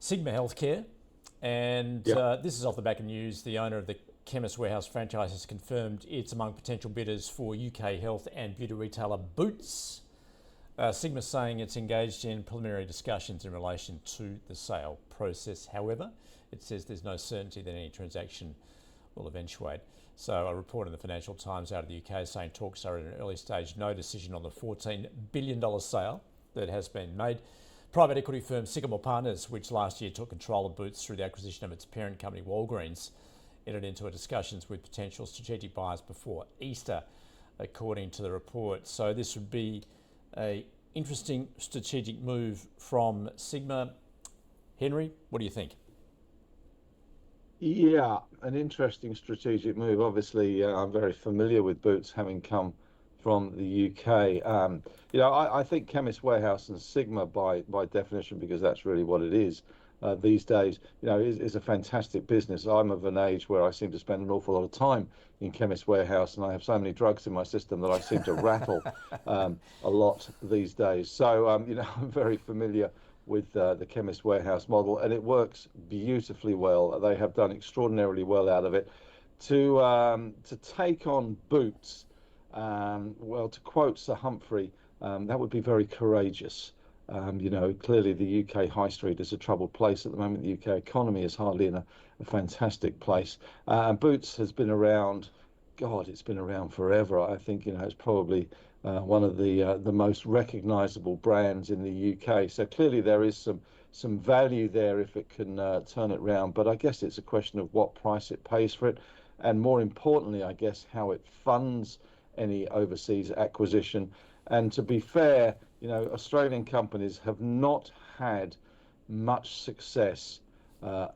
Sigma Healthcare, and Yep. this is off the back of news. The owner of the Chemist Warehouse franchise has confirmed it's among potential bidders for UK health and beauty retailer Boots. Sigma's saying it's engaged in preliminary discussions in relation to the sale process. However, it says there's no certainty that any transaction will eventuate. So a report in the Financial Times out of the UK saying talks are at an early stage, no decision on the $14 billion sale that has been made. Private equity firm Sycamore Partners, which last year took control of Boots through the acquisition of its parent company Walgreens, entered into discussions with potential strategic buyers before Easter, according to the report. So this would be an interesting strategic move from Sigma. Henry, what do you think? Yeah, an interesting strategic move. Obviously, I'm very familiar with Boots, having come from the UK. I think Chemist Warehouse and Sigma, by definition, because that's really what it is these days, is a fantastic business. I'm of an age where I seem to spend an awful lot of time in Chemist Warehouse, and I have so many drugs in my system that I seem to rattle a lot these days. So, I'm very familiar with the Chemist Warehouse model, and it works beautifully well. They have done extraordinarily well out of it. To take on Boots, well, to quote Sir Humphrey, that would be very courageous. Clearly the UK high street is a troubled place at the moment. The UK economy is hardly in a fantastic place. And Boots has been around, God, it's been around forever. I think, it's probably one of the most recognisable brands in the UK. So clearly there is some value there if it can turn it round. But I guess it's a question of what price it pays for it, and more importantly, I guess, how it funds any overseas acquisition. And to be fair, Australian companies have not had much success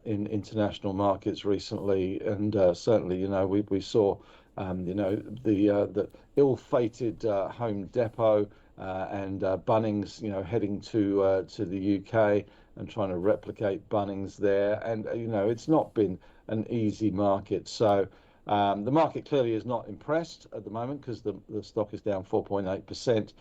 in international markets recently, and certainly, we saw, the ill-fated Home Depot and Bunnings, heading to the UK and trying to replicate Bunnings there, and it's not been an easy market. So the market clearly is not impressed at the moment because the stock is down 4.8%.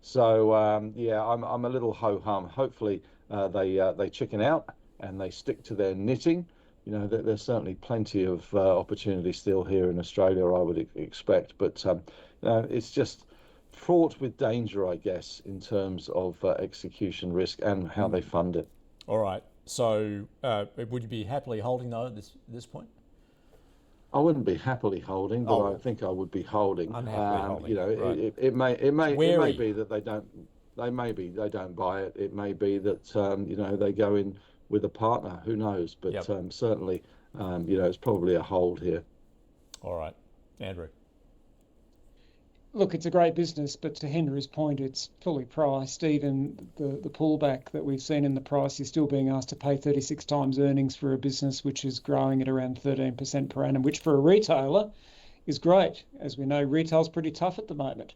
So I'm a little ho-hum. Hopefully they chicken out and they stick to their knitting. There's certainly plenty of opportunity still here in Australia, I would expect, but it's just fraught with danger, I guess, in terms of execution risk and how they fund it. All right. So would you be happily holding though at this point? I wouldn't be happily holding, but I think I would be holding. Unhappily holding. Right. It may be that they don't buy it. It may be that they go in with a partner. Who knows? But Yep. Certainly, it's probably a hold here. All right, Andrew. Look, it's a great business, but to Henry's point, it's fully priced. Even the pullback that we've seen in the price, you're still being asked to pay 36 times earnings for a business which is growing at around 13% per annum, which for a retailer is great. As we know, retail's pretty tough at the moment.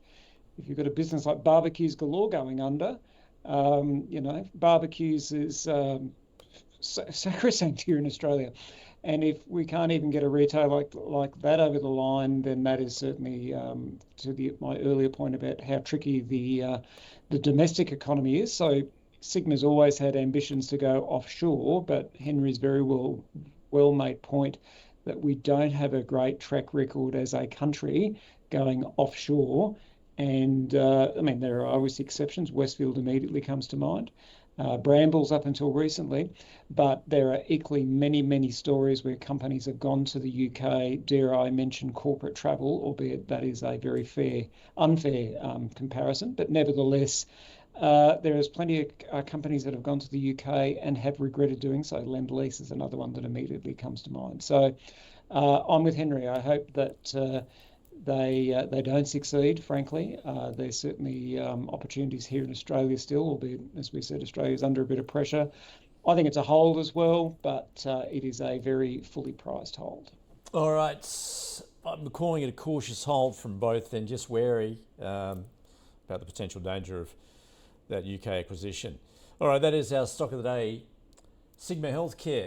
If you've got a business like Barbecues Galore going under, barbecues is sacrosanct here in Australia. And if we can't even get a retailer like that over the line, then that is certainly, my earlier point about how tricky the domestic economy is. So Sigma's always had ambitions to go offshore, but Henry's very well made point that we don't have a great track record as a country going offshore. And there are obviously exceptions. Westfield immediately comes to mind. Brambles up until recently, but there are equally many stories where companies have gone to the UK, dare I mention corporate travel, albeit that is a very unfair comparison, but nevertheless, there is plenty of companies that have gone to the UK and have regretted doing so. Lend-Lease is another one that immediately comes to mind. So I'm with Henry. I hope that they don't succeed, frankly. There's certainly opportunities here in Australia still, albeit, as we said, Australia's under a bit of pressure. I think it's a hold as well, but it is a very fully priced hold. All right. I'm calling it a cautious hold from both, and just wary about the potential danger of that UK acquisition. All right, that is our stock of the day. Sigma Healthcare.